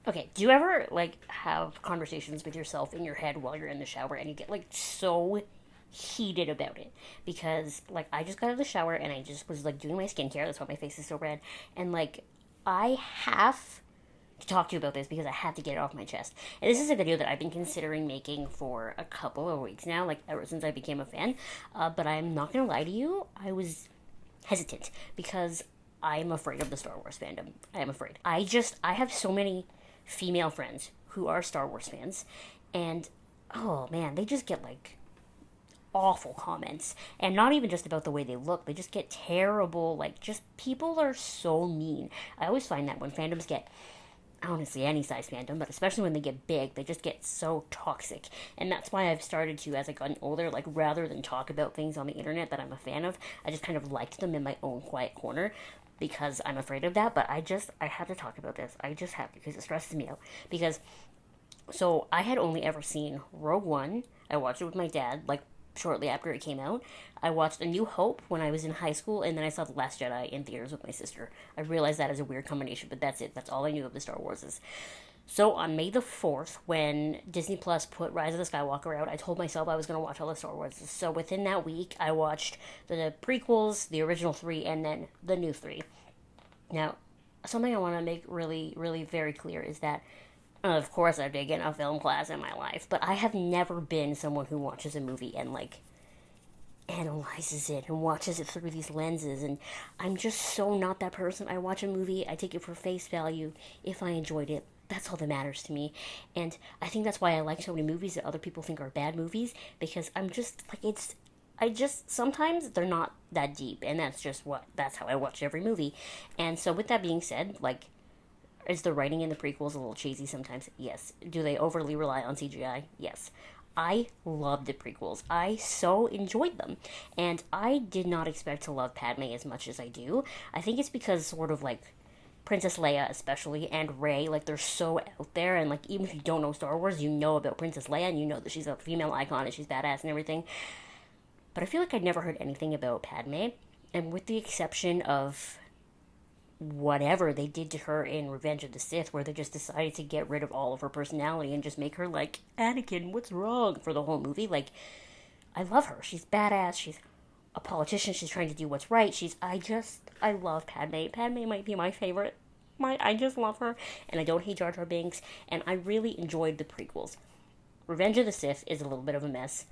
Okay, do you ever like have conversations with yourself in your head while you're in the shower and you get like so heated about it? Because like I just got out of the shower and I just was like doing my skincare, that's why my face is so red, and like I have to talk to you about this because I have to get it off my chest. And this is a video that I've been considering making for a couple of weeks now, like ever since I became a fan. But I'm not gonna lie to you, I was hesitant because I'm afraid of the Star Wars fandom. I am afraid. I have so many female friends who are Star Wars fans, and oh man, they just get like awful comments, and not even just about the way they look, they just get terrible, like, just people are so mean. I always find that when fandoms get, honestly, any size fandom, but especially when they get big, they just get so toxic. And that's why I've started to, as I've gotten older, like, rather than talk about things on the internet that I'm a fan of, I just kind of liked them in my own quiet corner because I'm afraid of that. But I have to talk about this. I just have to because it stresses me out. Because, so I had only ever seen Rogue One. I watched it with my dad, like, shortly after it came out. I watched A New Hope when I was in high school, and then I saw The Last Jedi in theaters with my sister. I realized that is a weird combination, but that's it. That's all I knew of the Star Wars. So on May the 4th, when Disney Plus put Rise of the Skywalker out, I told myself I was going to watch all the Star Wars. So within that week, I watched the prequels, the original three, and then the new three. Now, something I want to make really, really very clear is that of course, I've taken a film class in my life, but I have never been someone who watches a movie and, like, analyzes it and watches it through these lenses. And I'm just so not that person. I watch a movie, I take it for face value. If I enjoyed it, that's all that matters to me. And I think that's why I like so many movies that other people think are bad movies, because I'm just, like, sometimes they're not that deep, and that's how I watch every movie. And so, with that being said, like, is the writing in the prequels a little cheesy sometimes? Yes. Do they overly rely on CGI? Yes. I love the prequels. I so enjoyed them. And I did not expect to love Padme as much as I do. I think it's because, sort of, like, Princess Leia especially and Rey, like, they're so out there, and, like, even if you don't know Star Wars, you know about Princess Leia and you know that she's a female icon and she's badass and everything. But I feel like I'd never heard anything about Padme, and with the exception of whatever they did to her in Revenge of the Sith, where they just decided to get rid of all of her personality and just make her like, Anakin, what's wrong, for the whole movie. Like, I love her. She's badass. She's a politician. She's trying to do what's right. I love Padme. Padme might be my favorite. I just love her, and I don't hate Jar Jar Binks, and I really enjoyed the prequels. Revenge of the Sith is a little bit of a mess.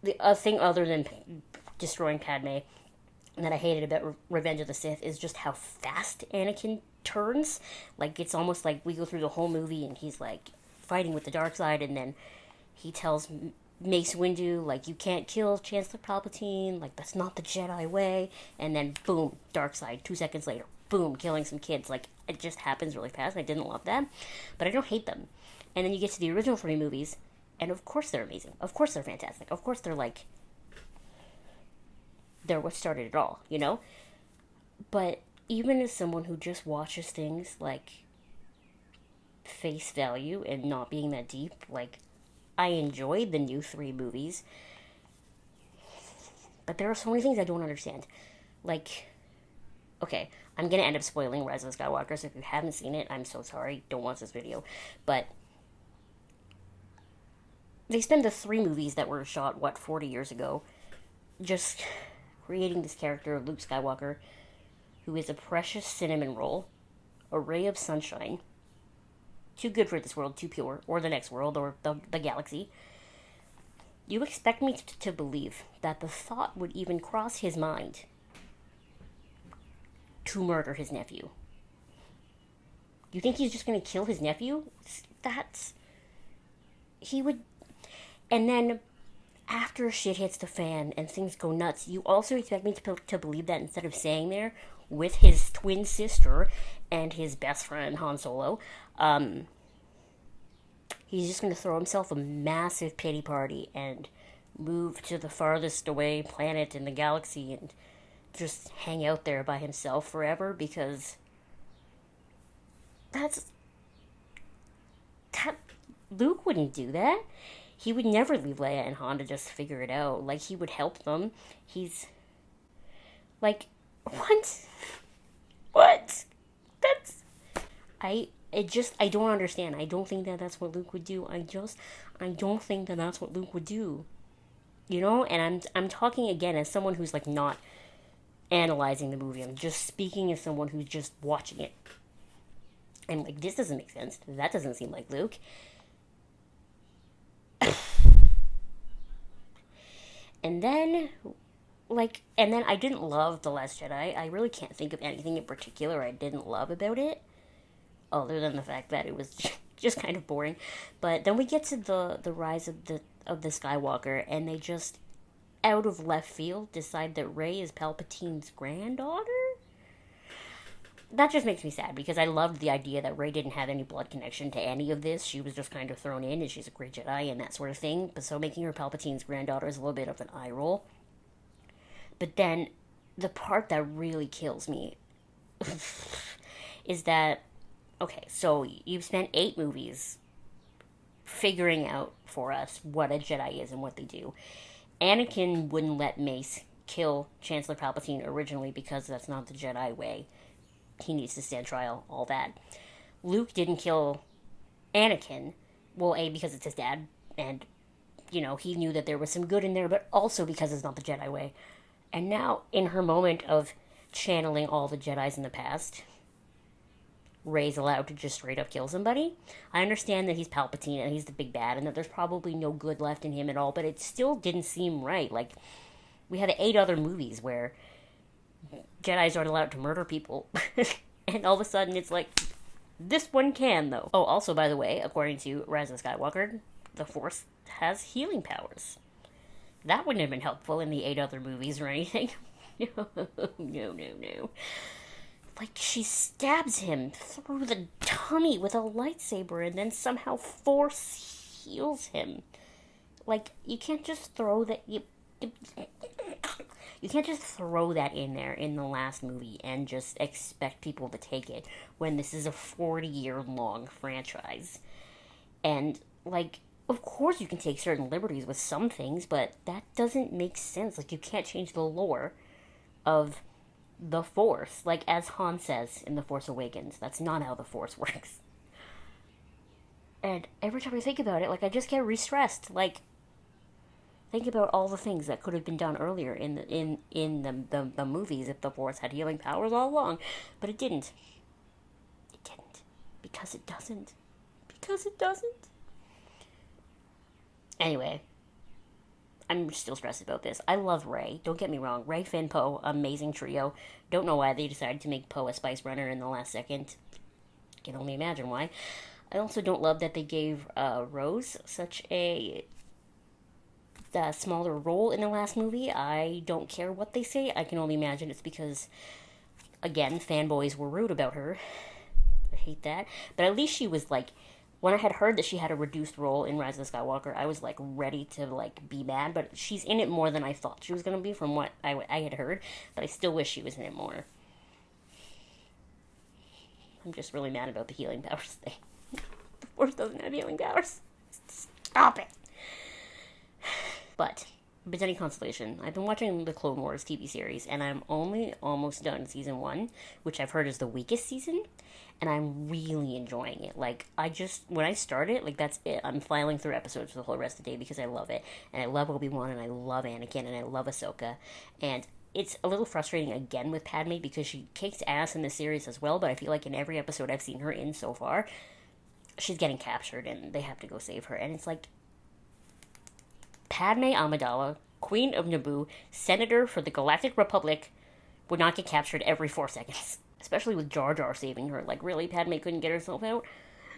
The thing other than destroying Padme that I hated about Revenge of the Sith is just how fast Anakin turns. Like, it's almost like we go through the whole movie and he's, like, fighting with the dark side, and then he tells Mace Windu, like, you can't kill Chancellor Palpatine, like, that's not the Jedi way, and then, boom, dark side, 2 seconds later, boom, killing some kids. Like, it just happens really fast, and I didn't love that, but I don't hate them. And then you get to the original three movies, and of course they're amazing. Of course they're fantastic. Of course they're what started it all, you know? But even as someone who just watches things like face value and not being that deep, like, I enjoyed the new three movies, but there are so many things I don't understand. Like, okay, I'm gonna end up spoiling Rise of the Skywalker, so if you haven't seen it, I'm so sorry, don't watch this video. But they spend the three movies that were shot, 40 years ago, just creating this character of Luke Skywalker, who is a precious cinnamon roll, a ray of sunshine, too good for this world, too pure, or the next world, or the galaxy. You expect me to believe that the thought would even cross his mind to murder his nephew? You think he's just going to kill his nephew? He would. And then after shit hits the fan and things go nuts, you also expect me to believe that instead of staying there with his twin sister and his best friend Han Solo, he's just going to throw himself a massive pity party and move to the farthest away planet in the galaxy and just hang out there by himself forever, because that Luke wouldn't do that. He would never leave Leia and Han to just figure it out. Like, he would help them. He's like, what? What? That's I I don't understand. I don't think that that's what Luke would do. I don't think that that's what Luke would do. You know? And I'm talking again as someone who's, like, not analyzing the movie. I'm just speaking as someone who's just watching it. And, like, this doesn't make sense. That doesn't seem like Luke. And then I didn't love The Last Jedi. I really can't think of anything in particular I didn't love about it, other than the fact that it was just kind of boring. But then we get to the rise of the Skywalker, and they just, out of left field, decide that Rey is Palpatine's granddaughter? That just makes me sad, because I loved the idea that Rey didn't have any blood connection to any of this. She was just kind of thrown in, and she's a great Jedi and that sort of thing. But so making her Palpatine's granddaughter is a little bit of an eye roll. But then, the part that really kills me is that, okay, so you've spent 8 movies figuring out for us what a Jedi is and what they do. Anakin wouldn't let Mace kill Chancellor Palpatine originally because that's not the Jedi way. He needs to stand trial, all that. Luke didn't kill Anakin. Well, A, because it's his dad, and, you know, he knew that there was some good in there, but also because it's not the Jedi way. And now, in her moment of channeling all the Jedis in the past, Rey's allowed to just straight up kill somebody. I understand that he's Palpatine and he's the big bad and that there's probably no good left in him at all, but it still didn't seem right. Like, we had 8 other movies where Jedis aren't allowed to murder people. And all of a sudden it's like, this one can, though. Oh, also, by the way, according to Rise of Skywalker, the Force has healing powers. That wouldn't have been helpful in the 8 other movies or anything. No. Like, she stabs him through the tummy with a lightsaber and then somehow Force heals him. Like, you can't just throw that... You can't just throw that in there in the last movie and just expect people to take it when this is a 40-year-long franchise. And, like, of course you can take certain liberties with some things, but that doesn't make sense. Like, you can't change the lore of the Force. Like, as Han says in The Force Awakens, that's not how the Force works. And every time I think about it, like, I just get re-stressed. Like, think about all the things that could have been done earlier in the movies if the Force had healing powers all along. But it didn't. It didn't. Because it doesn't. Because it doesn't. Anyway, I'm still stressed about this. I love Rey. Don't get me wrong. Rey, Finn, Poe, amazing trio. Don't know why they decided to make Poe a spice runner in the last second. Can only imagine why. I also don't love that they gave Rose such a smaller role in the last movie. I don't care what they say. I can only imagine it's because, again, fanboys were rude about her. I hate that. But at least she was, like... When I had heard that she had a reduced role in Rise of Skywalker, I was, like, ready to, like, be mad. But she's in it more than I thought she was going to be from what I had heard. But I still wish she was in it more. I'm just really mad about the healing powers thing. The Force doesn't have healing powers. Stop it. But, if it's any consolation, I've been watching the Clone Wars TV series, and I'm only almost done season 1, which I've heard is the weakest season. And I'm really enjoying it. Like, when I start it, like, that's it. I'm filing through episodes for the whole rest of the day because I love it. And I love Obi-Wan, and I love Anakin, and I love Ahsoka. And it's a little frustrating, again, with Padme because she kicks ass in the series as well, but I feel like in every episode I've seen her in so far, she's getting captured, and they have to go save her. And it's like, Padme Amidala, Queen of Naboo, Senator for the Galactic Republic, would not get captured every 4 seconds. Especially with Jar Jar saving her. Like, really? Padme couldn't get herself out?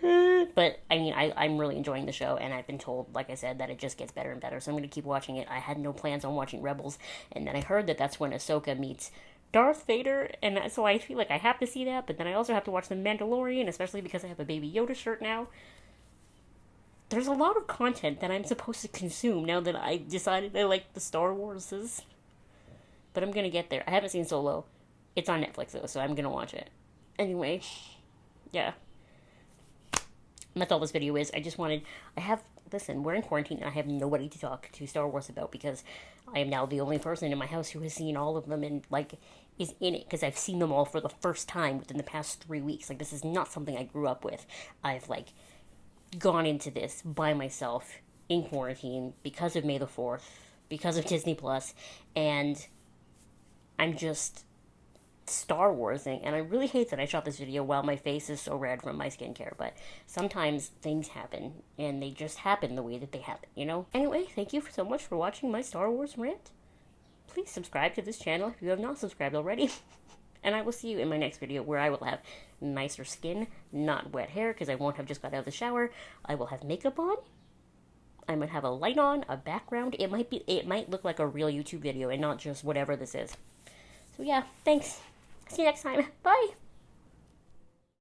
But, I mean, I'm really enjoying the show, and I've been told, like I said, that it just gets better and better, so I'm going to keep watching it. I had no plans on watching Rebels, and then I heard that that's when Ahsoka meets Darth Vader, and so I feel like I have to see that, but then I also have to watch The Mandalorian, especially because I have a Baby Yoda shirt now. There's a lot of content that I'm supposed to consume now that I decided I like the Star Warses. But I'm going to get there. I haven't seen Solo. It's on Netflix, though, so I'm going to watch it. Anyway, yeah. And that's all this video is. Listen, we're in quarantine, and I have nobody to talk to Star Wars about, because I am now the only person in my house who has seen all of them in, like, is in it because I've seen them all for the first time within the past 3 weeks. Like, this is not something I grew up with. I've, like, gone into this by myself in quarantine because of May the 4th, because of Disney Plus, and I'm just Star Warsing, and I really hate that I shot this video while my face is so red from my skincare, but sometimes things happen, and they just happen the way that they happen, you know? Anyway, thank you so much for watching my Star Wars rant. Please subscribe to this channel if you have not subscribed already. And I will see you in my next video where I will have nicer skin, not wet hair, because I won't have just got out of the shower. I will have makeup on. I might have a light on, a background. It might look like a real YouTube video and not just whatever this is. So yeah, thanks. See you next time. Bye!